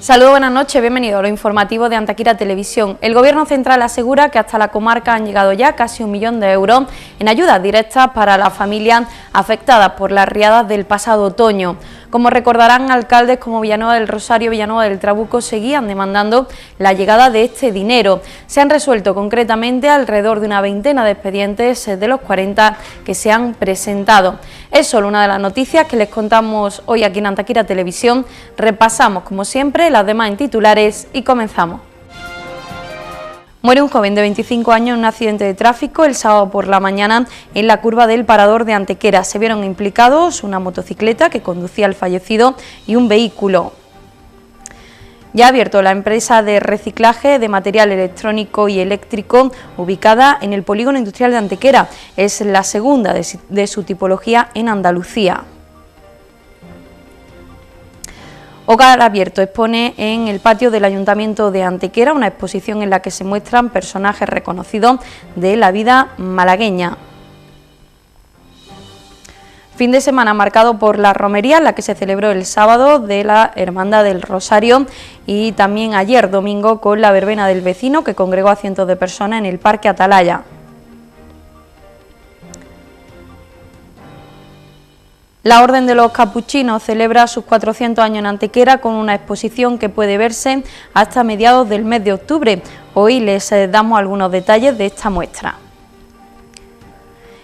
Saludos, buenas noches, bienvenido a lo informativo de Antequera Televisión. El Gobierno central asegura que hasta la comarca han llegado ya casi 1 millón de euros en ayudas directas para las familias afectadas por las riadas del pasado otoño. Como recordarán, alcaldes como Villanueva del Rosario y Villanueva del Trabuco seguían demandando la llegada de este dinero. Se han resuelto concretamente alrededor de una veintena de expedientes de los 40 que se han presentado. Es solo una de las noticias que les contamos hoy aquí en Antequera Televisión. Repasamos, como siempre, las demás en titulares y comenzamos. Muere un joven de 25 años en un accidente de tráfico el sábado por la mañana en la curva del Parador de Antequera. Se vieron implicados una motocicleta que conducía al fallecido y un vehículo. Ya ha abierto la empresa de reciclaje de material electrónico y eléctrico ubicada en el polígono industrial de Antequera. Es la segunda de su tipología en Andalucía. Hogar Abierto expone en el patio del Ayuntamiento de Antequera una exposición en la que se muestran personajes reconocidos de la vida malagueña. Fin de semana marcado por la romería, la que se celebró el sábado de la Hermandad del Rosario y también ayer domingo con la verbena del vecino que congregó a cientos de personas en el Parque Atalaya. La Orden de los Capuchinos celebra sus 400 años en Antequera con una exposición que puede verse hasta mediados del mes de octubre. Hoy les damos algunos detalles de esta muestra.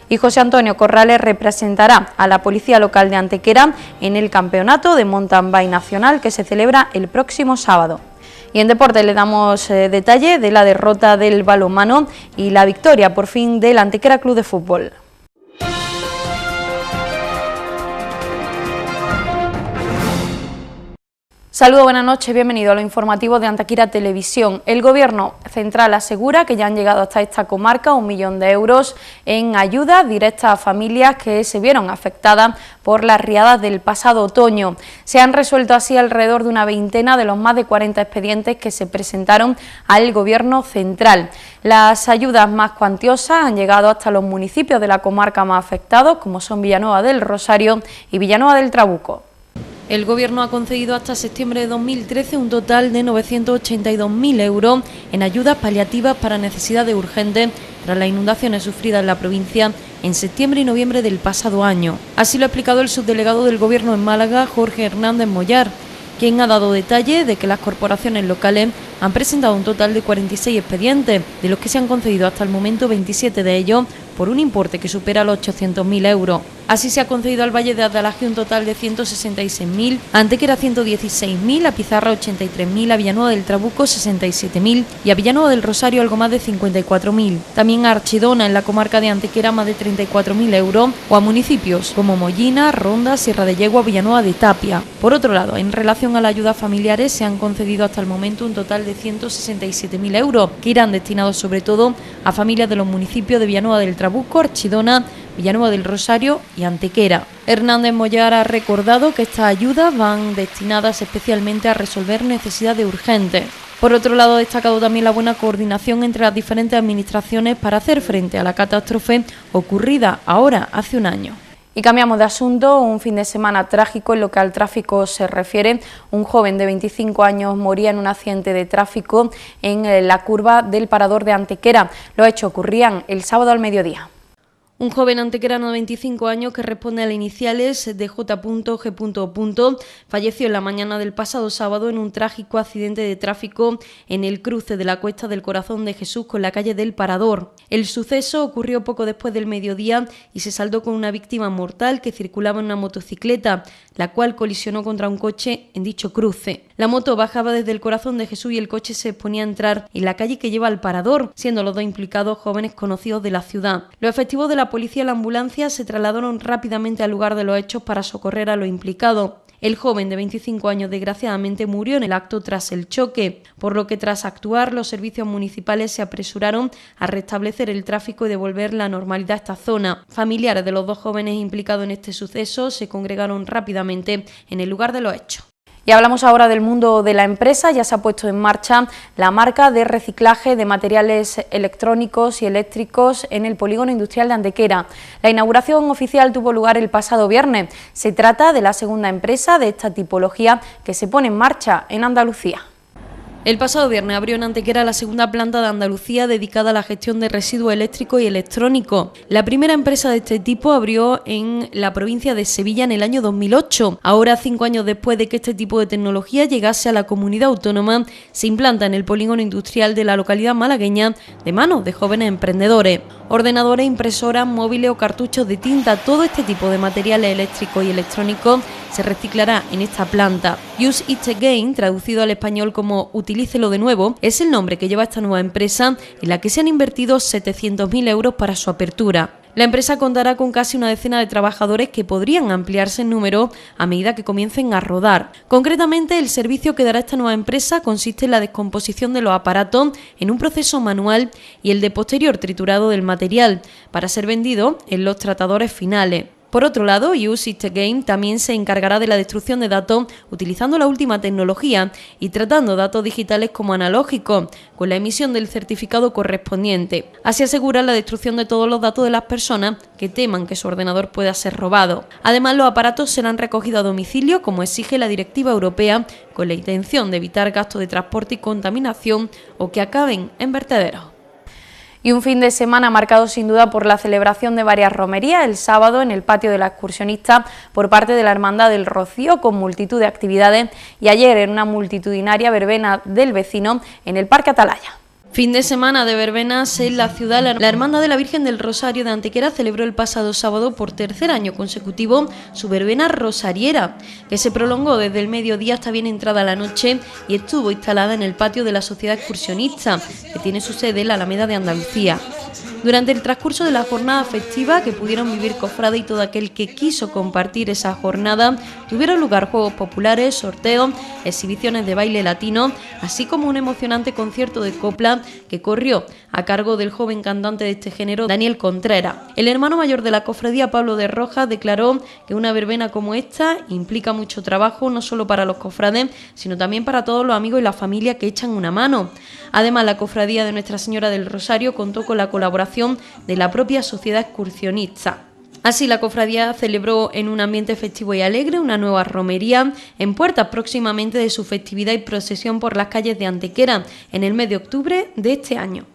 Y José Antonio Corrales representará a la Policía Local de Antequera en el Campeonato de Mountain Bike Nacional que se celebra el próximo sábado. Y en deporte le damos detalle de la derrota del balonmano y la victoria por fin del Antequera Club de Fútbol. Saludos, buenas noches, bienvenido a lo informativo de Antequera Televisión. El Gobierno central asegura que ya han llegado hasta esta comarca 1 millón de euros en ayudas directas a familias que se vieron afectadas por las riadas del pasado otoño. Se han resuelto así alrededor de una veintena de los más de 40 expedientes que se presentaron al Gobierno central. Las ayudas más cuantiosas han llegado hasta los municipios de la comarca más afectados, como son Villanueva del Rosario y Villanueva del Trabuco. El Gobierno ha concedido hasta septiembre de 2013 un total de 982.000 euros en ayudas paliativas para necesidades urgentes tras las inundaciones sufridas en la provincia en septiembre y noviembre del pasado año. Así lo ha explicado el subdelegado del Gobierno en Málaga, Jorge Hernández Mollar, quien ha dado detalle de que las corporaciones locales han presentado un total de 46 expedientes, de los que se han concedido hasta el momento 27 de ellos por un importe que supera los 800.000 euros. Así se ha concedido al Valle de Adalaje un total de 166.000, a Antequera 116.000, a Pizarra 83.000, a Villanueva del Trabuco 67.000 y a Villanueva del Rosario algo más de 54.000. También a Archidona, en la comarca de Antequera, más de 34.000 euros, o a municipios como Mollina, Ronda, Sierra de Yegua, Villanueva de Tapia. Por otro lado, en relación a las ayudas familiares, se han concedido hasta el momento un total de 167.000 euros, que irán destinados sobre todo a familias de los municipios de Villanueva del Trabuco, Archidona, Villanueva del Rosario y Antequera. Hernández Mollar ha recordado que estas ayudas van destinadas especialmente a resolver necesidades urgentes. Por otro lado, ha destacado también la buena coordinación entre las diferentes administraciones para hacer frente a la catástrofe ocurrida ahora hace un año. Y cambiamos de asunto. Un fin de semana trágico en lo que al tráfico se refiere. Un joven de 25 años moría en un accidente de tráfico en la curva del Parador de Antequera. Los hechos ocurrían el sábado al mediodía. Un joven antequerano de 25 años que responde a las iniciales de J.G. falleció en la mañana del pasado sábado en un trágico accidente de tráfico en el cruce de la Cuesta del Corazón de Jesús con la calle del Parador. El suceso ocurrió poco después del mediodía y se saldó con una víctima mortal que circulaba en una motocicleta, la cual colisionó contra un coche en dicho cruce. La moto bajaba desde el Corazón de Jesús y el coche se ponía a entrar en la calle que lleva al Parador, siendo los dos implicados jóvenes conocidos de la ciudad. Los efectivos de la policía y la ambulancia se trasladaron rápidamente al lugar de los hechos para socorrer a los implicados. El joven de 25 años desgraciadamente murió en el acto tras el choque, por lo que tras actuar los servicios municipales se apresuraron a restablecer el tráfico y devolver la normalidad a esta zona. Familiares de los dos jóvenes implicados en este suceso se congregaron rápidamente en el lugar de los hechos. Y hablamos ahora del mundo de la empresa. Ya se ha puesto en marcha la marca de reciclaje de materiales electrónicos y eléctricos en el polígono industrial de Antequera. La inauguración oficial tuvo lugar el pasado viernes. Se trata de la segunda empresa de esta tipología que se pone en marcha en Andalucía. El pasado viernes abrió en Antequera la segunda planta de Andalucía dedicada a la gestión de residuos eléctricos y electrónicos. La primera empresa de este tipo abrió en la provincia de Sevilla en el año 2008. Ahora, 5 años después de que este tipo de tecnología llegase a la comunidad autónoma, se implanta en el polígono industrial de la localidad malagueña de manos de jóvenes emprendedores. Ordenadores, impresoras, móviles o cartuchos de tinta, todo este tipo de materiales eléctricos y electrónicos se reciclará en esta planta. Use It Again, traducido al español como Utilícelo de nuevo, es el nombre que lleva esta nueva empresa en la que se han invertido 700.000 euros para su apertura. La empresa contará con casi una decena de trabajadores que podrían ampliarse en número a medida que comiencen a rodar. Concretamente, el servicio que dará esta nueva empresa consiste en la descomposición de los aparatos en un proceso manual y el de posterior triturado del material para ser vendido en los tratadores finales. Por otro lado, Use It Again también se encargará de la destrucción de datos utilizando la última tecnología y tratando datos digitales como analógicos, con la emisión del certificado correspondiente. Así asegura la destrucción de todos los datos de las personas que teman que su ordenador pueda ser robado. Además, los aparatos serán recogidos a domicilio, como exige la directiva europea, con la intención de evitar gastos de transporte y contaminación o que acaben en vertederos. Y un fin de semana marcado sin duda por la celebración de varias romerías el sábado en el patio de la excursionista por parte de la Hermandad del Rocío, con multitud de actividades, y ayer en una multitudinaria verbena del vecino en el Parque Atalaya. Fin de semana de verbenas en la ciudad. La Hermandad de la Virgen del Rosario de Antequera celebró el pasado sábado por tercer año consecutivo su verbena rosariera, que se prolongó desde el mediodía hasta bien entrada la noche y estuvo instalada en el patio de la Sociedad Excursionista, que tiene su sede en la Alameda de Andalucía. Durante el transcurso de la jornada festiva que pudieron vivir cofrades y todo aquel que quiso compartir esa jornada, tuvieron lugar juegos populares, sorteos, exhibiciones de baile latino, así como un emocionante concierto de copla que corrió a cargo del joven cantante de este género, Daniel Contreras. El hermano mayor de la cofradía, Pablo de Rojas, declaró que una verbena como esta implica mucho trabajo, no solo para los cofrades, sino también para todos los amigos y la familia que echan una mano. Además, la cofradía de Nuestra Señora del Rosario contó con la colaboración de la propia Sociedad Excursionista. Así, la cofradía celebró en un ambiente festivo y alegre una nueva romería en puertas próximamente de su festividad y procesión por las calles de Antequera en el mes de octubre de este año.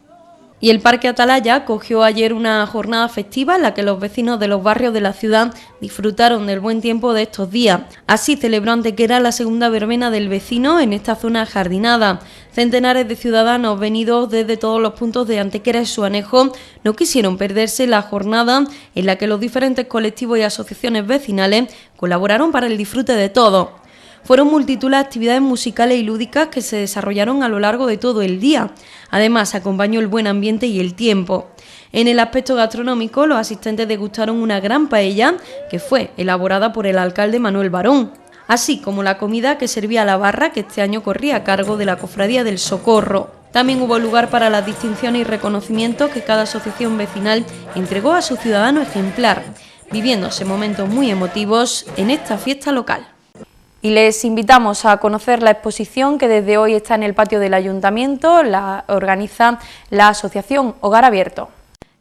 Y el Parque Atalaya acogió ayer una jornada festiva en la que los vecinos de los barrios de la ciudad disfrutaron del buen tiempo de estos días. Así celebró Antequera la segunda verbena del vecino en esta zona ajardinada. Centenares de ciudadanos venidos desde todos los puntos de Antequera y su anejo no quisieron perderse la jornada en la que los diferentes colectivos y asociaciones vecinales colaboraron para el disfrute de todos. Fueron multitud las actividades musicales y lúdicas que se desarrollaron a lo largo de todo el día. Además, acompañó el buen ambiente y el tiempo. En el aspecto gastronómico, los asistentes degustaron una gran paella que fue elaborada por el alcalde Manuel Barón, así como la comida que servía a la barra, que este año corría a cargo de la Cofradía del Socorro. También hubo lugar para las distinciones y reconocimientos que cada asociación vecinal entregó a su ciudadano ejemplar, viviéndose momentos muy emotivos en esta fiesta local. Y les invitamos a conocer la exposición que desde hoy está en el patio del Ayuntamiento. La organiza la Asociación Hogar Abierto.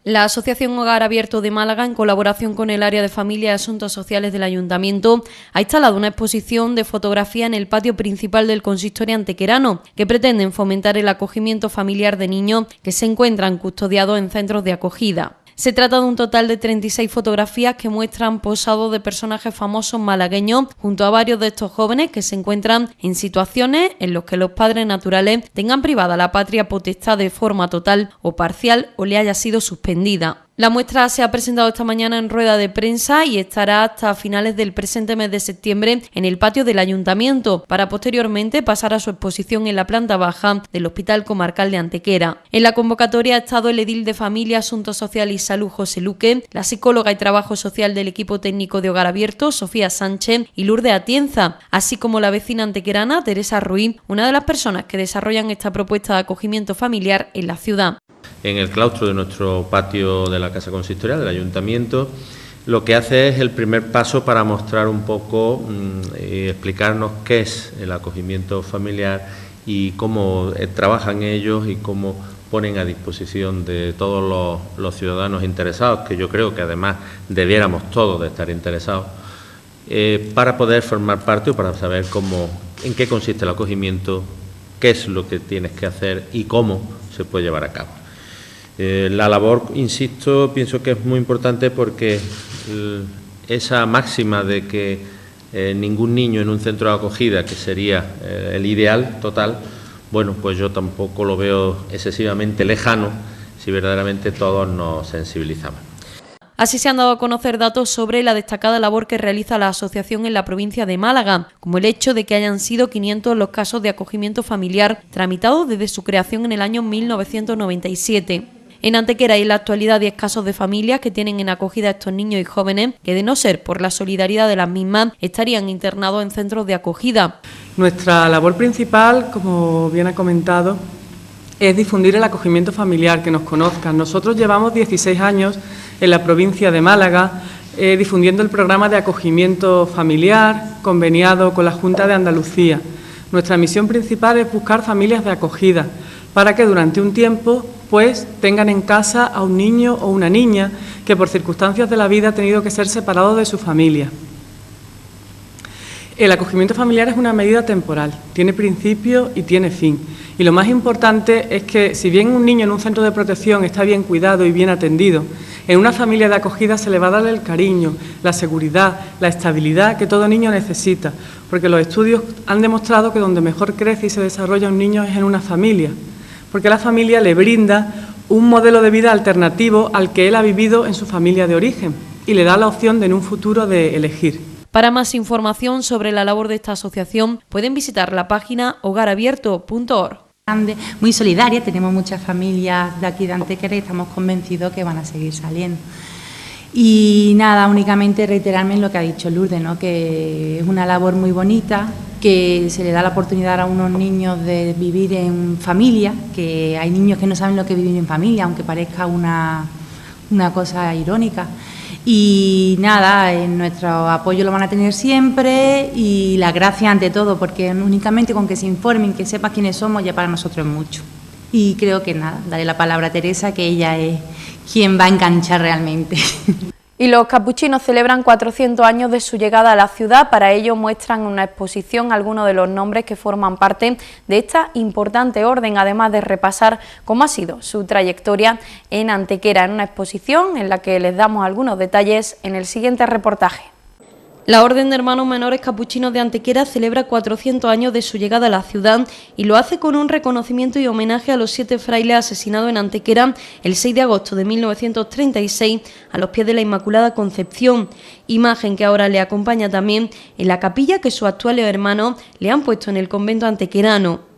La Asociación Hogar Abierto de Málaga, en colaboración con el Área de Familia y Asuntos Sociales del Ayuntamiento, ha instalado una exposición de fotografía en el patio principal del consistorio antequerano, que pretenden fomentar el acogimiento familiar de niños que se encuentran custodiados en centros de acogida. Se trata de un total de 36 fotografías que muestran posados de personajes famosos malagueños junto a varios de estos jóvenes que se encuentran en situaciones en las que los padres naturales tengan privada la patria potestad de forma total o parcial o le haya sido suspendida. La muestra se ha presentado esta mañana en rueda de prensa y estará hasta finales del presente mes de septiembre en el patio del Ayuntamiento, para posteriormente pasar a su exposición en la planta baja del Hospital Comarcal de Antequera. En la convocatoria ha estado el edil de Familia, Asuntos Sociales y Salud, José Luque, la psicóloga y trabajo social del equipo técnico de Hogar Abierto, Sofía Sánchez, y Lourdes Atienza, así como la vecina antequerana, Teresa Ruiz, una de las personas que desarrollan esta propuesta de acogimiento familiar en la ciudad. En el claustro de nuestro patio de la Casa Consistorial del Ayuntamiento lo que hace es el primer paso para mostrar un poco y explicarnos qué es el acogimiento familiar y cómo trabajan ellos y cómo ponen a disposición de todos los ciudadanos interesados, que yo creo que además debiéramos todos de estar interesados, para poder formar parte o para saber en qué consiste el acogimiento, qué es lo que tienes que hacer y cómo se puede llevar a cabo. La labor, insisto, pienso que es muy importante porque esa máxima de que ningún niño en un centro de acogida, que sería el ideal total, bueno, pues yo tampoco lo veo excesivamente lejano si verdaderamente todos nos sensibilizamos. Así se han dado a conocer datos sobre la destacada labor que realiza la asociación en la provincia de Málaga, como el hecho de que hayan sido 500 los casos de acogimiento familiar tramitados desde su creación en el año 1997. En Antequera hay en la actualidad 10 casos de familias que tienen en acogida a estos niños y jóvenes que, de no ser por la solidaridad de las mismas, estarían internados en centros de acogida. Nuestra labor principal, como bien ha comentado, es difundir el acogimiento familiar, que nos conozcan. Nosotros llevamos 16 años en la provincia de Málaga difundiendo el programa de acogimiento familiar conveniado con la Junta de Andalucía. Nuestra misión principal es buscar familias de acogida para que durante un tiempo pues tengan en casa a un niño o una niña que por circunstancias de la vida ha tenido que ser separado de su familia. El acogimiento familiar es una medida temporal, tiene principio y tiene fin. Y lo más importante es que, si bien un niño en un centro de protección está bien cuidado y bien atendido, en una familia de acogida se le va a dar el cariño, la seguridad, la estabilidad que todo niño necesita, porque los estudios han demostrado que donde mejor crece y se desarrolla un niño es en una familia, porque la familia le brinda un modelo de vida alternativo al que él ha vivido en su familia de origen y le da la opción de en un futuro de elegir. Para más información sobre la labor de esta asociación pueden visitar la página hogarabierto.org. Muy solidaria, tenemos muchas familias de aquí de Antequera y estamos convencidos que van a seguir saliendo. Y nada, únicamente reiterarme en lo que ha dicho Lourdes, ¿no? Que es una labor muy bonita, que se le da la oportunidad a unos niños de vivir en familia, que hay niños que no saben lo que es vivir en familia, aunque parezca una cosa irónica. Y nada, nuestro apoyo lo van a tener siempre y la gracia ante todo, porque únicamente con que se informen, que sepan quiénes somos, ya para nosotros es mucho. Y creo que nada, daré la palabra a Teresa, que ella es quien va a enganchar realmente. Y los capuchinos celebran 400 años de su llegada a la ciudad. Para ello muestran en una exposición algunos de los nombres que forman parte de esta importante orden, además de repasar cómo ha sido su trayectoria en Antequera, en una exposición en la que les damos algunos detalles en el siguiente reportaje. La Orden de Hermanos Menores Capuchinos de Antequera celebra 400 años de su llegada a la ciudad y lo hace con un reconocimiento y homenaje a los 7 frailes asesinados en Antequera el 6 de agosto de 1936 a los pies de la Inmaculada Concepción, imagen que ahora le acompaña también en la capilla que sus actuales hermanos le han puesto en el convento antequerano.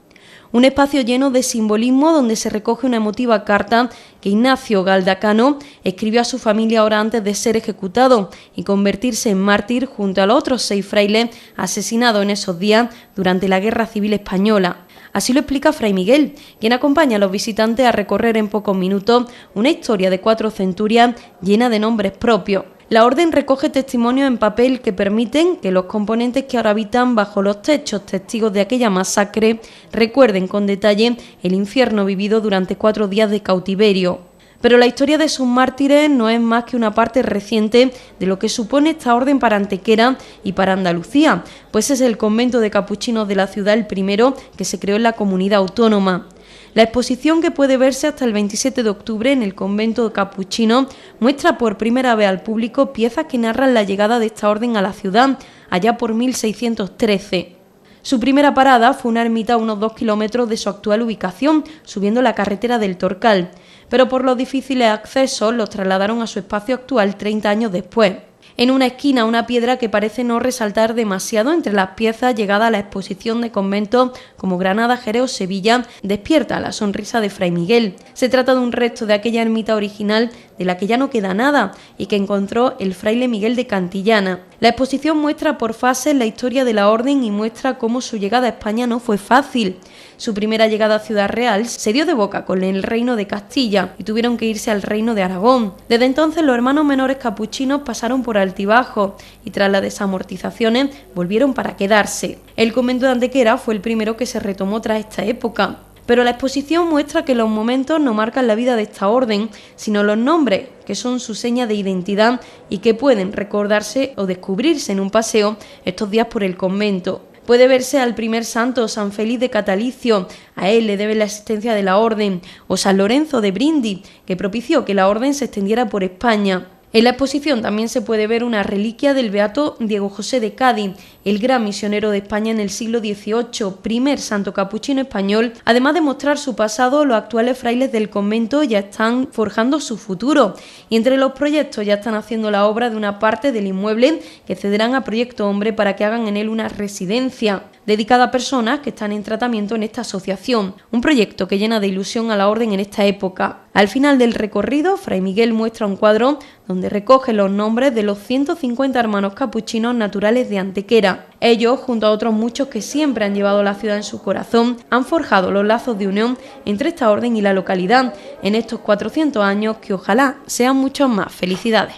Un espacio lleno de simbolismo donde se recoge una emotiva carta que Ignacio Galdacano escribió a su familia horas antes de ser ejecutado y convertirse en mártir junto a los otros 6 frailes asesinados en esos días durante la Guerra Civil Española. Así lo explica Fray Miguel, quien acompaña a los visitantes a recorrer en pocos minutos una historia de 4 centurias llena de nombres propios. La orden recoge testimonios en papel que permiten que los componentes que ahora habitan bajo los techos, testigos de aquella masacre, recuerden con detalle el infierno vivido durante 4 días de cautiverio. Pero la historia de sus mártires no es más que una parte reciente de lo que supone esta orden para Antequera y para Andalucía, pues es el convento de capuchinos de la ciudad el primero que se creó en la comunidad autónoma. La exposición, que puede verse hasta el 27 de octubre en el convento de capuchinos, muestra por primera vez al público piezas que narran la llegada de esta orden a la ciudad, allá por 1613. Su primera parada fue una ermita a unos 2 kilómetros de su actual ubicación, subiendo la carretera del Torcal, pero por los difíciles accesos los trasladaron a su espacio actual 30 años después. En una esquina, una piedra que parece no resaltar demasiado entre las piezas llegadas a la exposición de conventos como Granada, Jerez o Sevilla, despierta la sonrisa de Fray Miguel. Se trata de un resto de aquella ermita original de la que ya no queda nada y que encontró el fraile Miguel de Cantillana. La exposición muestra por fases la historia de la orden y muestra cómo su llegada a España no fue fácil. su primera llegada a Ciudad Real se dio de boca con el reino de Castilla y tuvieron que irse al reino de Aragón. Desde entonces los hermanos menores capuchinos pasaron por altibajos y tras las desamortizaciones volvieron para quedarse. El convento de Antequera fue el primero que se retomó tras esta época. Pero la exposición muestra que los momentos no marcan la vida de esta orden, sino los nombres, que son su seña de identidad y que pueden recordarse o descubrirse en un paseo estos días por el convento. Puede verse al primer santo, San Félix de Catalicio, a él le debe la existencia de la orden, o San Lorenzo de Brindis, que propició que la orden se extendiera por España. En la exposición también se puede ver una reliquia del beato Diego José de Cádiz, el gran misionero de España en el siglo XVIII, primer santo capuchino español. Además de mostrar su pasado, los actuales frailes del convento ya están forjando su futuro y entre los proyectos ya están haciendo la obra de una parte del inmueble que cederán a Proyecto Hombre para que hagan en él una residencia dedicada a personas que están en tratamiento en esta asociación, un proyecto que llena de ilusión a la orden en esta época. Al final del recorrido, Fray Miguel muestra un cuadro donde recoge los nombres de los 150 hermanos capuchinos naturales de Antequera. Ellos, junto a otros muchos que siempre han llevado la ciudad en su corazón, han forjado los lazos de unión entre esta orden y la localidad en estos 400 años que ojalá sean muchos más. Felicidades.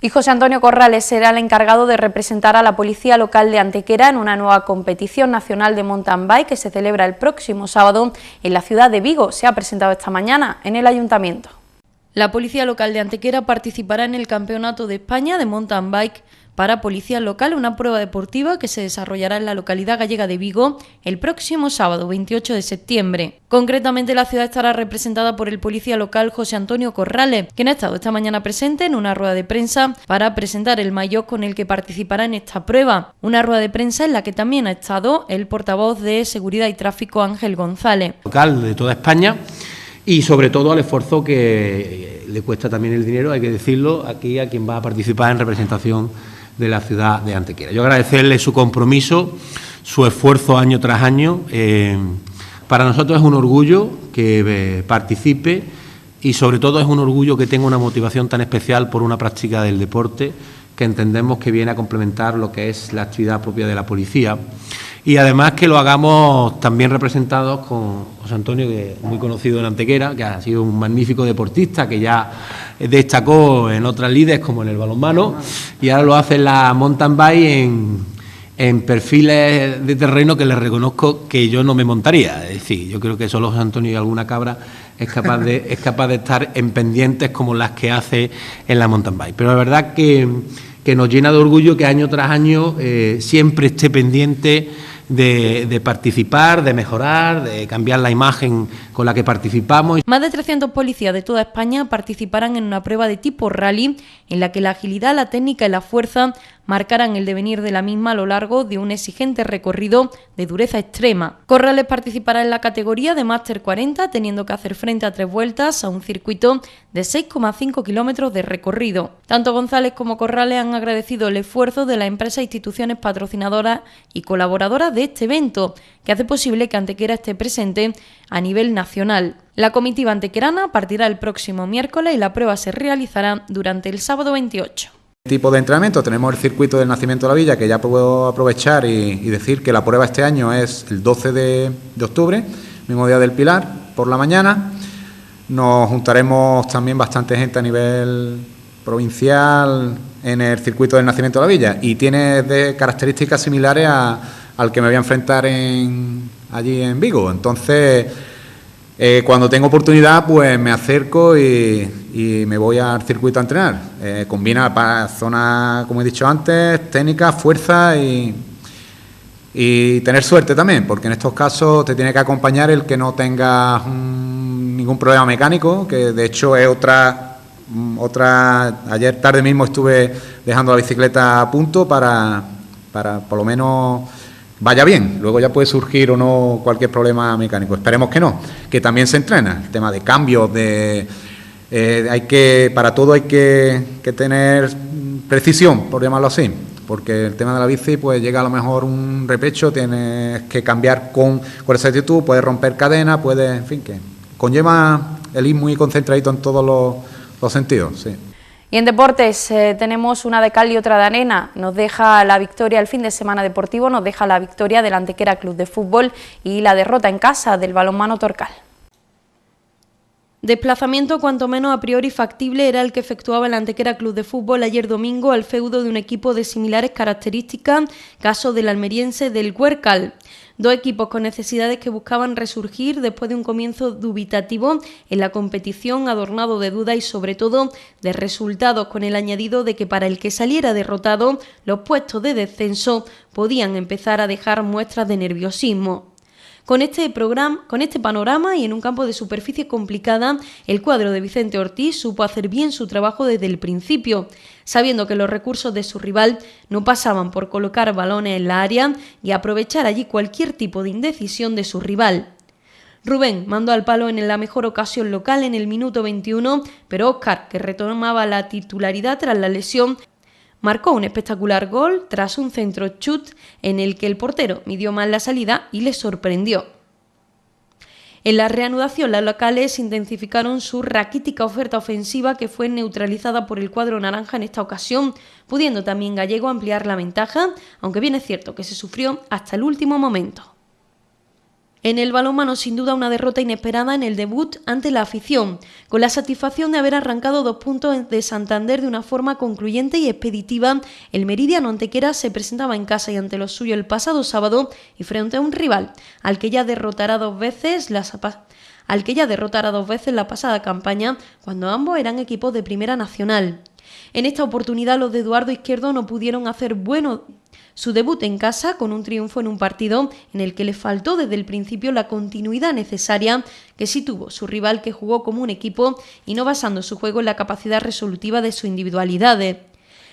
Y José Antonio Corrales será el encargado de representar a la Policía Local de Antequera en una nueva competición nacional de mountain bike que se celebra el próximo sábado en la ciudad de Vigo. Se ha presentado esta mañana en el Ayuntamiento. La Policía Local de Antequera participará en el Campeonato de España de mountain bike para Policía Local, una prueba deportiva que se desarrollará en la localidad gallega de Vigo el próximo sábado 28 de septiembre. Concretamente, la ciudad estará representada por el policía local José Antonio Corrales, quien ha estado esta mañana presente en una rueda de prensa para presentar el maillot con el que participará en esta prueba. Una rueda de prensa en la que también ha estado el portavoz de Seguridad y Tráfico Ángel González. Local de toda España y sobre todo al esfuerzo que le cuesta también el dinero, hay que decirlo, aquí a quien va a participar en representación de la ciudad de Antequera. Yo agradecerle su compromiso, su esfuerzo año tras año. Para nosotros es un orgullo que participe y sobre todo es un orgullo que tenga una motivación tan especial por una práctica del deporte que entendemos que viene a complementar lo que es la actividad propia de la policía y además que lo hagamos también representados con José Antonio, que es muy conocido en Antequera, que ha sido un magnífico deportista, que ya destacó en otras lides como en el balonmano y ahora lo hace en la mountain bike en perfiles de terreno que les reconozco que yo no me montaría. Es decir, yo creo que solo José Antonio y alguna cabra es capaz de estar en pendientes como las que hace en la mountain bike. Pero la verdad que nos llena de orgullo que año tras año siempre esté pendiente de participar, de mejorar, de cambiar la imagen con la que participamos. Más de 300 policías de toda España participarán en una prueba de tipo rally en la que la agilidad, la técnica y la fuerza marcarán el devenir de la misma a lo largo de un exigente recorrido de dureza extrema. Corrales participará en la categoría de Máster 40, teniendo que hacer frente a 3 vueltas a un circuito de 6,5 kilómetros de recorrido. Tanto González como Corrales han agradecido el esfuerzo de las empresas e instituciones patrocinadoras y colaboradoras de este evento, que hace posible que Antequera esté presente a nivel nacional. La comitiva antequerana partirá el próximo miércoles y la prueba se realizará durante el sábado 28. Tipo de entrenamiento, tenemos el circuito del Nacimiento de la Villa, que ya puedo aprovechar y decir que la prueba este año es el 12 de octubre, mismo día del Pilar, por la mañana. Nos juntaremos también bastante gente a nivel provincial en el circuito del Nacimiento de la Villa y tiene de características similares al que me voy a enfrentar allí en Vigo. Entonces, cuando tengo oportunidad, pues me acerco y me voy al circuito a entrenar. Combina zonas, como he dicho antes, técnica, fuerza y tener suerte también, porque en estos casos te tiene que acompañar el que no tenga ningún problema mecánico, que de hecho es otra. Ayer tarde mismo estuve dejando la bicicleta a punto para por lo menos vaya bien. Luego ya puede surgir o no cualquier problema mecánico. Esperemos que no, que también se entrena. El tema de cambios, para todo hay que tener precisión, por llamarlo así, porque el tema de la bici pues llega a lo mejor un repecho, tienes que cambiar con exactitud, puedes romper cadena, en fin, que conlleva el ir muy concentradito en todos los sentidos, sí. Y en deportes tenemos una de cal y otra de arena. Nos deja la victoria el fin de semana deportivo, nos deja la victoria del Antequera Club de Fútbol y la derrota en casa del Balonmano Torcal. Desplazamiento cuanto menos a priori factible era el que efectuaba el Antequera Club de Fútbol ayer domingo al feudo de un equipo de similares características, caso del almeriense del Huércal. Dos equipos con necesidades que buscaban resurgir después de un comienzo dubitativo en la competición, adornado de dudas y sobre todo de resultados, con el añadido de que para el que saliera derrotado los puestos de descenso podían empezar a dejar muestras de nerviosismo. Con este panorama y en un campo de superficie complicada, el cuadro de Vicente Ortiz supo hacer bien su trabajo desde el principio, sabiendo que los recursos de su rival no pasaban por colocar balones en la área y aprovechar allí cualquier tipo de indecisión de su rival. Rubén mandó al palo en la mejor ocasión local en el minuto 21, pero Óscar, que retomaba la titularidad tras la lesión, marcó un espectacular gol tras un centro chut en el que el portero midió mal la salida y le sorprendió. En la reanudación, los locales intensificaron su raquítica oferta ofensiva, que fue neutralizada por el cuadro naranja en esta ocasión, pudiendo también Gallego ampliar la ventaja, aunque bien es cierto que se sufrió hasta el último momento. En el balonmano, sin duda, una derrota inesperada en el debut ante la afición, con la satisfacción de haber arrancado 2 puntos de Santander de una forma concluyente y expeditiva. El Meridiano Antequera se presentaba en casa y ante los suyos el pasado sábado y frente a un rival al que ya derrotara dos veces la pasada campaña, cuando ambos eran equipos de Primera Nacional. En esta oportunidad los de Eduardo Izquierdo no pudieron hacer bueno su debut en casa con un triunfo en un partido en el que le faltó desde el principio la continuidad necesaria que sí tuvo su rival, que jugó como un equipo y no basando su juego en la capacidad resolutiva de sus individualidades.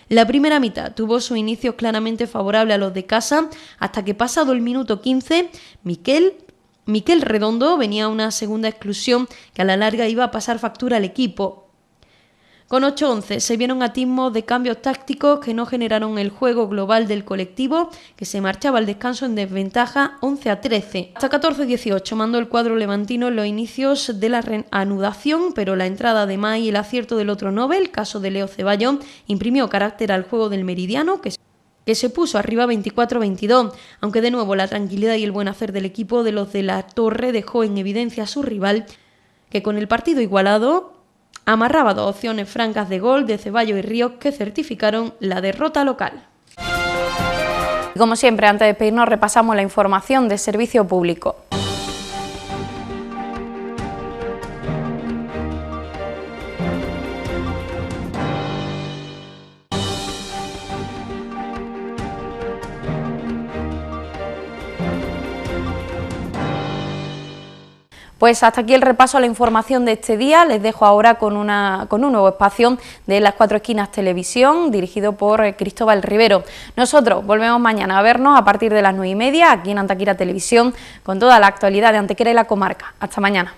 La primera mitad tuvo sus inicios claramente favorables a los de casa, hasta que pasado el minuto 15, Miquel Redondo venía a una segunda exclusión que a la larga iba a pasar factura al equipo. Con 8-11 se vieron atismos de cambios tácticos que no generaron el juego global del colectivo, que se marchaba al descanso en desventaja 11-13. Hasta 14-18 mandó el cuadro levantino en los inicios de la reanudación, pero la entrada de Mai y el acierto del otro Nobel, caso de Leo Ceballos, imprimió carácter al juego del Meridiano, que se puso arriba 24-22, aunque de nuevo la tranquilidad y el buen hacer del equipo de los de la Torre dejó en evidencia a su rival, que con el partido igualado amarraba 2 opciones francas de gol de Ceballos y Ríos que certificaron la derrota local. Como siempre, antes de despedirnos, repasamos la información de servicio público. Pues hasta aquí el repaso a la información de este día. Les dejo ahora con un nuevo espacio de Las Cuatro Esquinas Televisión, dirigido por Cristóbal Rivero. Nosotros volvemos mañana a vernos a partir de las 9:30 aquí en Antequera Televisión, con toda la actualidad de Antequera y la comarca. Hasta mañana.